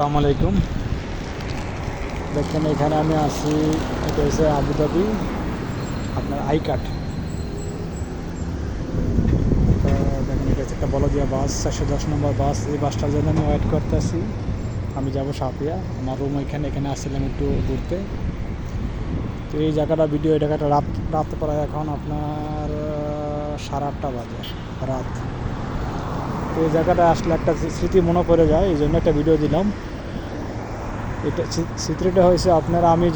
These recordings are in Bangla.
আসসালামু আলাইকুম। দেখেন এখানে আমি আছি, এটা হচ্ছে আবুধাবি আপনার আই কার্ড। তো দেখেন এটা হচ্ছে একটা বলদিয়া বাস, 410 নম্বর বাস। এই বাসটার জন্য আমি ওয়েট করতেছি। আমি যাব সাপিয়া, আমার রুম এখানে আসছিলাম একটু ঘুরতে। তো এই জায়গাটা ভিডিও, এই জায়গাটা রাত প্রায় এখন আপনার 8:30 বাজে রাত। তো এই জায়গাটা আসলে একটা স্মৃতি মনে পড়ে যায়, এই জন্য একটা ভিডিও দিলাম। এটা চিত্রটা হয়েছে আপনার, আমি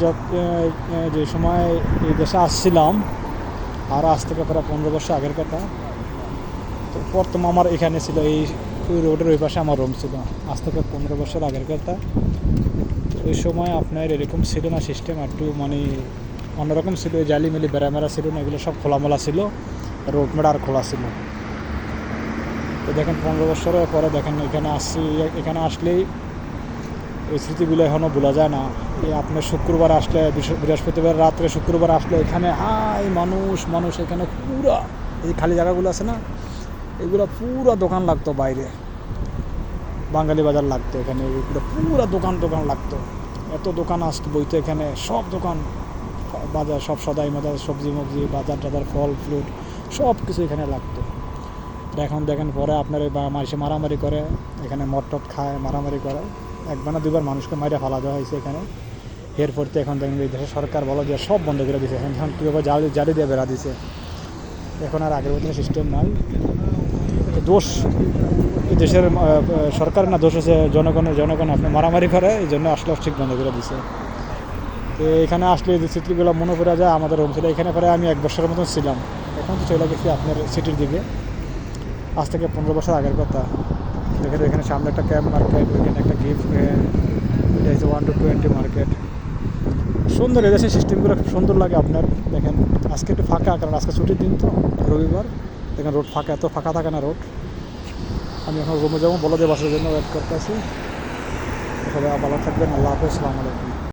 যে সময় এই দেশে আসছিলাম, আর আজ থেকে প্রায় 15 বছর আগের কথা। তো প্রথম আমার এখানে ছিল, ওই রোডের ওই পাশে আমার রুম ছিল, আজ থেকে 15 বছর আগের কথা। তো ওই সময় আপনার এরকম ছিল না সিস্টেম, একটু মানে অন্যরকম ছিল। ওই জালিমেলি বেড়ামেরা ছিল না, এগুলো সব খোলামেলা ছিল, রোড মেড আর খোলা ছিল। তো দেখেন 15 বছরের পরে দেখেন এখানে আসছি, এখানে আসলেই এই স্মৃতিগুলো এখনও ভোলা যায় না। এই আপনার শুক্রবার আসলে, বৃহস্পতিবার রাত্রে শুক্রবার আসলে এখানে মানুষ এখানে পুরা, এই খালি জায়গাগুলো আছে না, এগুলো পুরা দোকান লাগতো। বাইরে বাঙালি বাজার লাগতো, এখানে এগুলো পুরা দোকান লাগতো। এত দোকান আসতো বইতো এখানে, সব দোকান বাজার, সব সদাই মদাই, সবজি মবজি, বাজার টাজার, ফল ফ্রুট সব কিছু এখানে লাগতো। এখন দেখেন পরে আপনার মানুষে মারামারি করে, এখানে মদ টদ খায়, মারামারি করে। একবার না দুবার মানুষকে মাইরে ফালা দেওয়া হয়েছে এখানে। এরপর তো এখন দেখেন এই দেশের সরকার বলা যে সব বন্ধ করে দিয়েছে, এখন কীভাবে জালি দিয়ে বেড়া দিছে। এখন আর আগের মতো সিস্টেম নাই। দোষ এই দেশের সরকার না, দোষ হচ্ছে জনগণ আপনি মারামারি করে, এই জন্য আসলে ঠিক বন্ধ করে দিছে। তো এখানে আসলে যে চিত্রগুলো মনে পড়ে যায় আমাদের রুম ছিল এখানে, পরে আমি 1 বছরের মতন ছিলাম। এখন তো চলে গেছি আপনার সিটির দিকে, আজ থেকে 15 বছর আগের কথা। দেখেন এখানে সামনে একটা ক্যাম্প মার্কেট, ওইখানে একটা গিফট, এটা হচ্ছে 1 to 20 মার্কেট। সুন্দর, এদেশের সিস্টেমগুলো খুব সুন্দর লাগে আপনার। দেখেন আজকে একটু ফাঁকা, কারণ আজকে ছুটির দিন তো, রবিবার। দেখেন রোড ফাঁকা, এত ফাঁকা থাকে না রোড। আমি এখন রুমে যাবো, বলদে বাসার জন্য ওয়েট করতে আছি। সবাই ভালো থাকবেন, আল্লাহ হাফেজ, আসসালামু আলাইকুম।